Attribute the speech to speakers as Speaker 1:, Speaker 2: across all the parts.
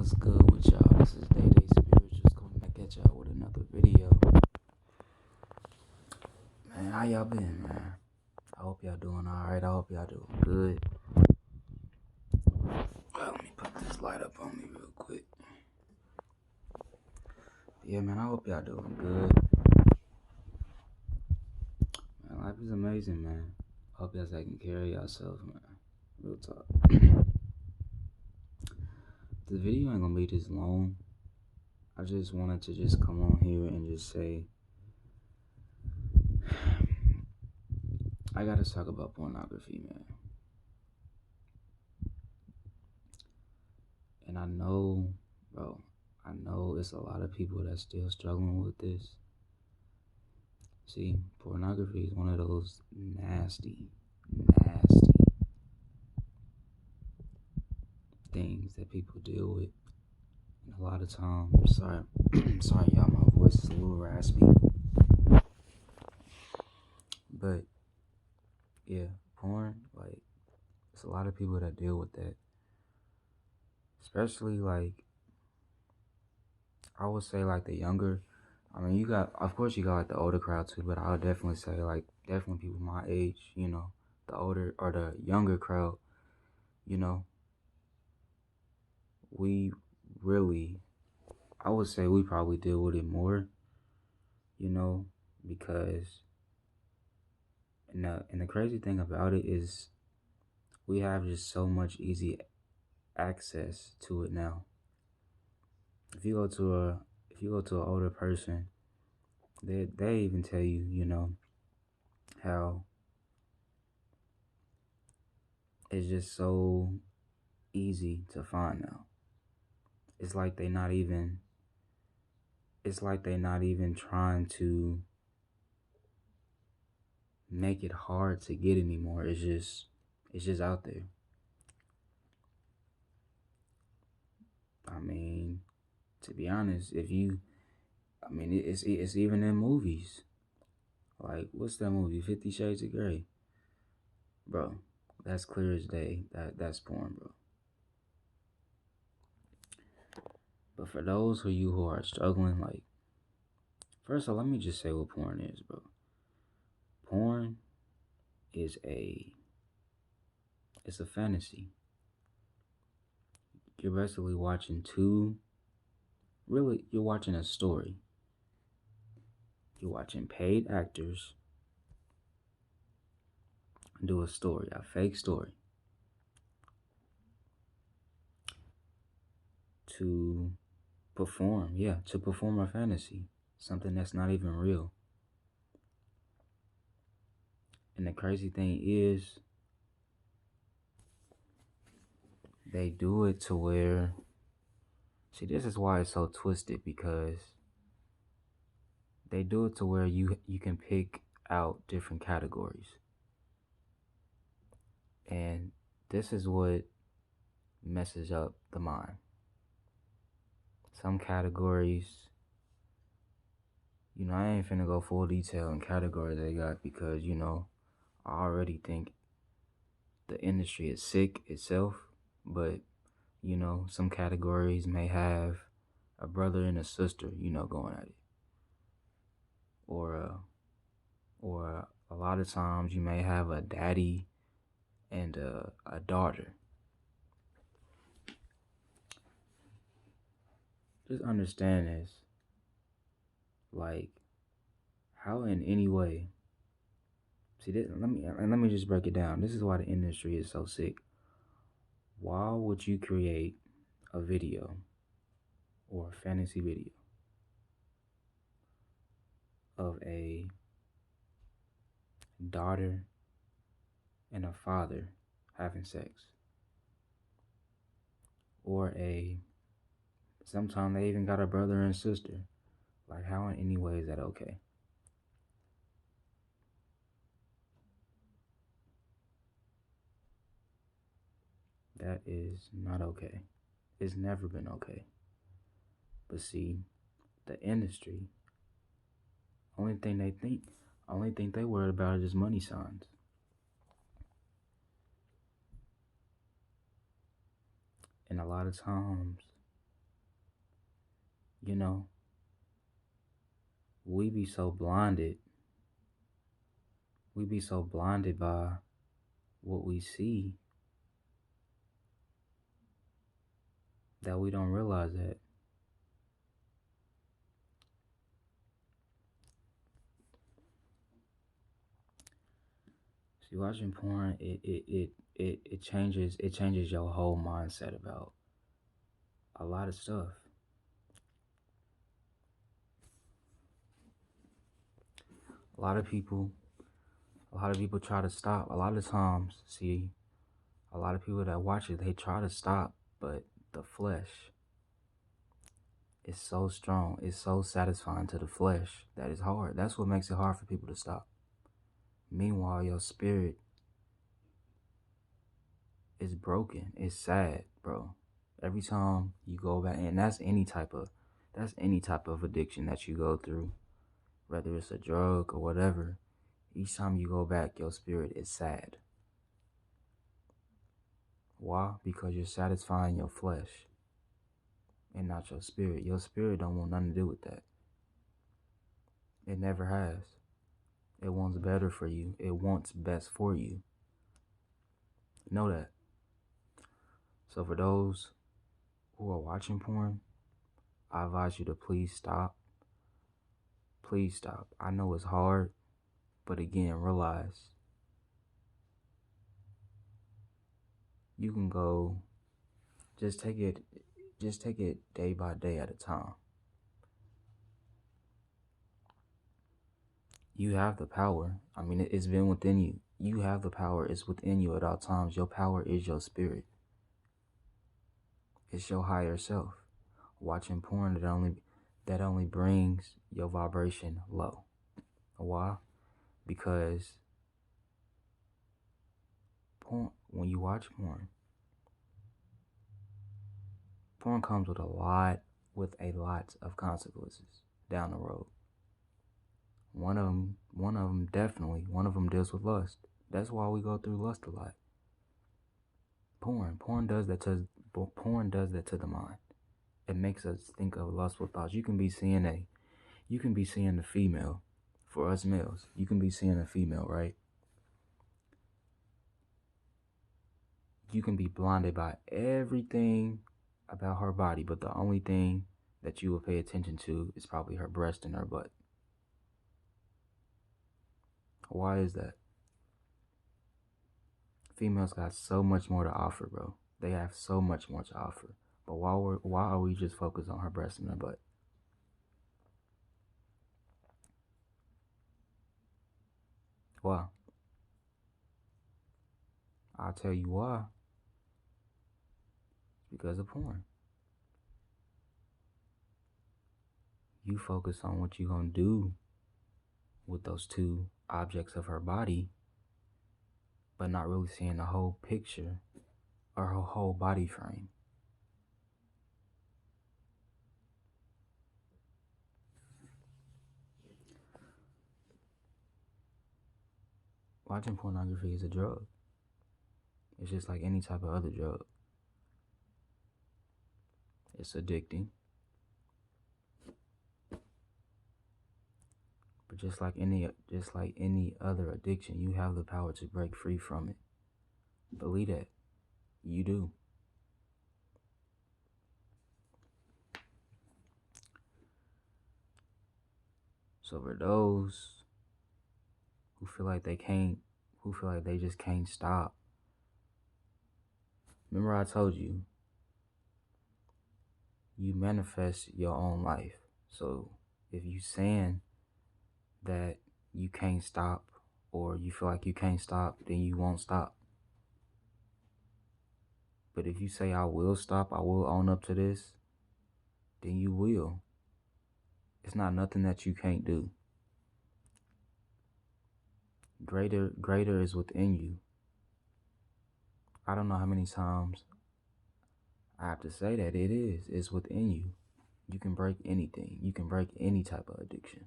Speaker 1: What's good with y'all? This is Day Day Spirituals coming back at y'all with another video. Man, how y'all been, man? I hope y'all doing alright. I hope y'all doing good. Well, let me put this light up on me real quick. Yeah, man, I hope y'all doing good. Man, life is amazing, man. I hope y'all taking care of yourselves, man. Real talk. This video ain't gonna be this long. I just wanted to just come on here and just say I gotta talk about pornography, man. And I know, bro, it's a lot of people that's still struggling with this. See, pornography is one of those nasty things that people deal with. And a lot of times, sorry y'all, my voice is a little raspy. But yeah, porn, like, it's a lot of people that deal with that. Especially, like, I would say, like, the younger. I mean, of course you got, like, the older crowd too, but I would definitely say, like, definitely people my age, the older or the younger crowd, we really, I would say we probably deal with it more, because, and the crazy thing about it is we have just so much easy access to it now. If you go to an older person, they even tell you, how it's just so easy to find now. It's like they're not even trying to make it hard to get anymore. It's just out there. I mean, to be honest, it's even in movies. Like, what's that movie, 50 Shades of Grey? Bro, that's clear as day. That's porn, bro. But for those of you who are struggling, like, first of all, let me just say what porn is, bro. Porn is it's a fantasy. You're basically watching you're watching a story. You're watching paid actors do a story, a fake story, to perform a fantasy, something that's not even real. And the crazy thing is, they do it to where, see, this is why it's so twisted, because they do it to where you can pick out different categories. And this is what messes up the mind. Some categories, I ain't finna go full detail in categories they got, because, I already think the industry is sick itself. But, some categories may have a brother and a sister, going at it. Or a lot of times you may have a daddy and a daughter. Just understand this. Like, how in any way, see this, let me just break it down. This is why the industry is so sick. Why would you create a video or a fantasy video of a daughter and a father having sex? Or sometimes they even got a brother and sister. Like, how in any way is that okay? That is not okay. It's never been okay. But see, the industry, only thing they worried about is just money signs. And a lot of times, You know, we be so blinded. We be so blinded by what we see that we don't realize that. See, watching porn, it changes your whole mindset about a lot of stuff. A lot of people, a lot of people try to stop. A lot of times, see, a lot of people that watch it, they try to stop, but the flesh is so strong, it's so satisfying to the flesh that it's hard. That's what makes it hard for people to stop. Meanwhile, your spirit is broken. It's sad, bro. Every time you go back, and that's any type of addiction that you go through, whether it's a drug or whatever. Each time you go back, your spirit is sad. Why? Because you're satisfying your flesh and not your spirit. Your spirit don't want nothing to do with that. It never has. It wants better for you. It wants best for you. Know that. So for those who are watching porn, I advise you to please stop. Please stop. I know it's hard, but again, realize you can go, just take it day by day at a time. You have the power. I mean, it's been within you. You have the power. It's within you at all times. Your power is your spirit. It's your higher self. Watching porn that only brings your vibration low. Why? Because porn, when you watch porn comes with a lot of consequences down the road. One of them definitely, one of them deals with lust. That's why we go through lust a lot. Porn does that to the mind. It makes us think of lustful thoughts. You can be seeing a female. For us males, you can be seeing a female, right? You can be blinded by everything about her body, but the only thing that you will pay attention to is probably her breast and her butt. Why is that? Females got so much more to offer, bro. They have so much more to offer. But why are we just focused on her breast and her butt? Why? I'll tell you why. Because of porn. You focus on what you're gonna do with those two objects of her body, but not really seeing the whole picture or her whole body frame. Watching pornography is a drug. It's just like any type of other drug. It's addicting. But just like any other addiction, you have the power to break free from it. Believe that. You do. So for those who feel like they just can't stop, remember I told you, you manifest your own life. So if you saying that you can't stop, or you feel like you can't stop, then you won't stop. But if you say I will stop, I will own up to this, then you will. It's not nothing that you can't do. Greater is within you. I don't know how many times I have to say that it's within you. You can break anything. You can break any type of addiction.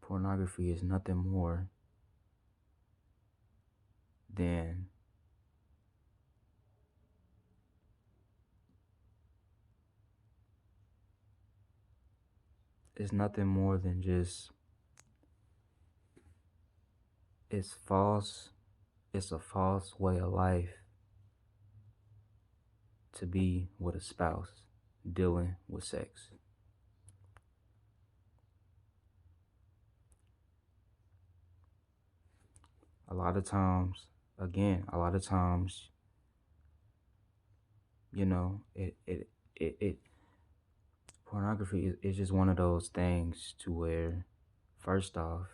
Speaker 1: Pornography is nothing more than it's nothing more than just, it's false. It's a false way of life to be with a spouse dealing with sex. A lot of times, again, a lot of times, you know, it pornography is just one of those things to where, first off,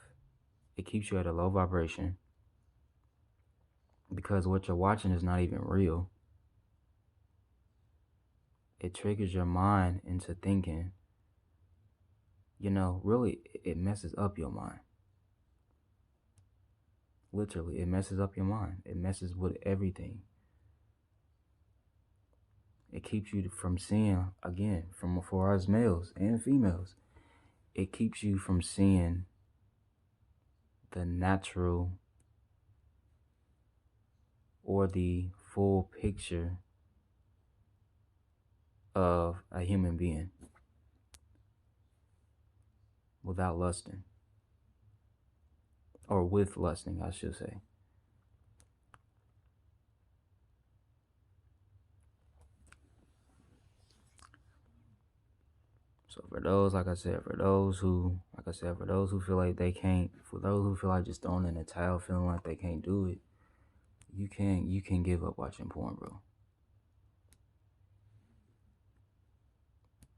Speaker 1: it keeps you at a low vibration because what you're watching is not even real. It triggers your mind into thinking, really, it messes up your mind. Literally, it messes up your mind. It messes with everything. It keeps you from seeing, again, for us males and females, it keeps you from seeing the natural or the full picture of a human being without lusting, or with lusting, I should say. So for those, like I said, for those who feel like they can't, for those who feel like just throwing in the towel, feeling like they can't do it, you can give up watching porn, bro.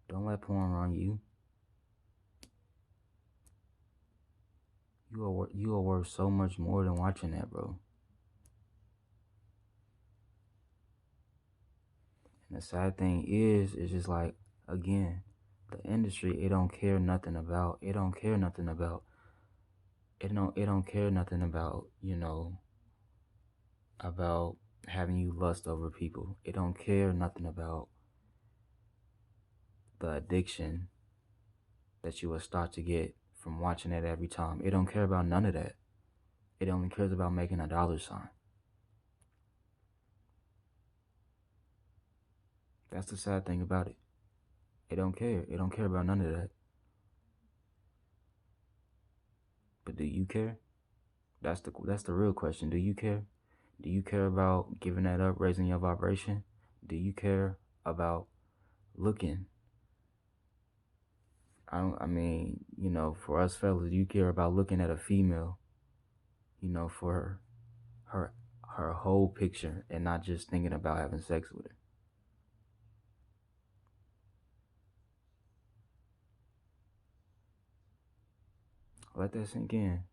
Speaker 1: Don't let porn run you. You are worth so much more than watching that, bro. And the sad thing is, it's just like, again, the industry, it don't care nothing about, about having you lust over people. It don't care nothing about the addiction that you will start to get from watching it every time. It don't care about none of that. It only cares about making a dollar sign. That's the sad thing about it. It don't care. It don't care about none of that. But do you care? That's the real question. Do you care? Do you care about giving that up, raising your vibration? Do you care about looking? I mean, for us fellas, do you care about looking at a female, for her whole picture and not just thinking about having sex with her? Let that sink in.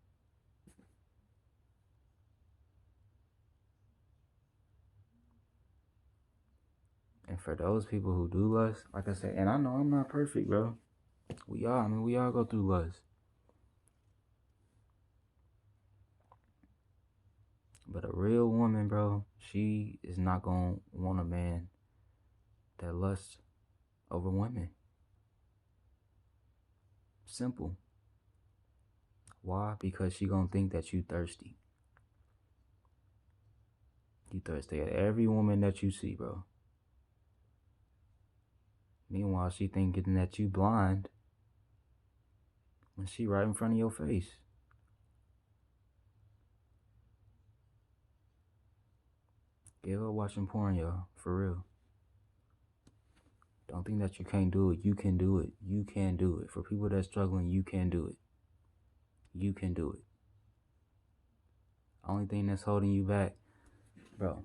Speaker 1: And for those people who do lust, like I said, and I know I'm not perfect, bro. We all go through lust. But a real woman, bro, she is not gonna want a man that lusts over women. Simple. Why? Because she gonna think that you thirsty. You thirsty at every woman that you see, bro. Meanwhile, she thinking that you blind when she right in front of your face. Give up watching porn, y'all. For real. Don't think that you can't do it. You can do it. You can do it. For people that's struggling, you can do it. You can do it. Only thing that's holding you back, bro.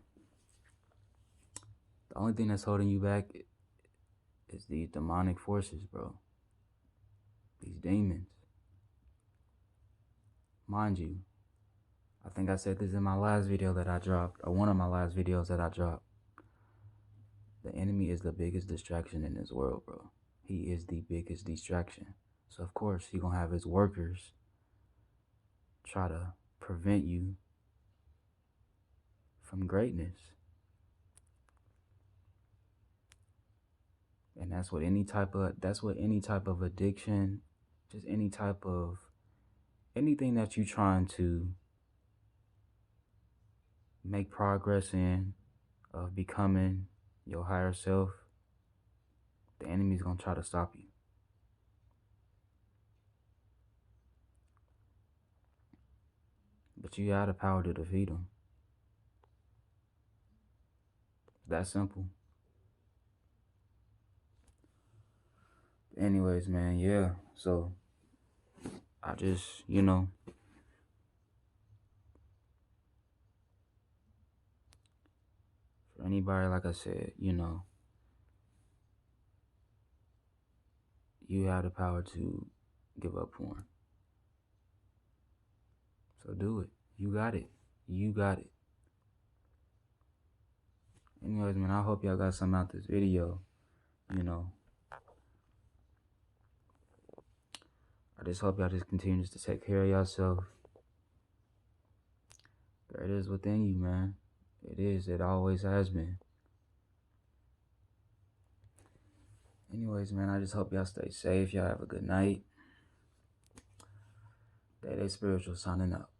Speaker 1: The only thing that's holding you back is these demonic forces, bro. These demons. Mind you, I think I said this in my last video that I dropped, or one of my last videos that I dropped. The enemy is the biggest distraction in this world, bro. He is the biggest distraction. So of course he gonna have his workers try to prevent you from greatness. And that's what any type of addiction, just anything that you trying to make progress in, of becoming your higher self, the enemy's gonna try to stop you. But you got the power to defeat them. That simple. Anyways, man, yeah. So I just, for anybody, like I said, you have the power to give up porn. So do it. You got it. You got it. Anyways, man, I hope y'all got something out this video. I just hope y'all just continues to take care of yourself. It is within you, man. It is. It always has been. Anyways, man, I just hope y'all stay safe. Y'all have a good night. Day Spiritual signing out.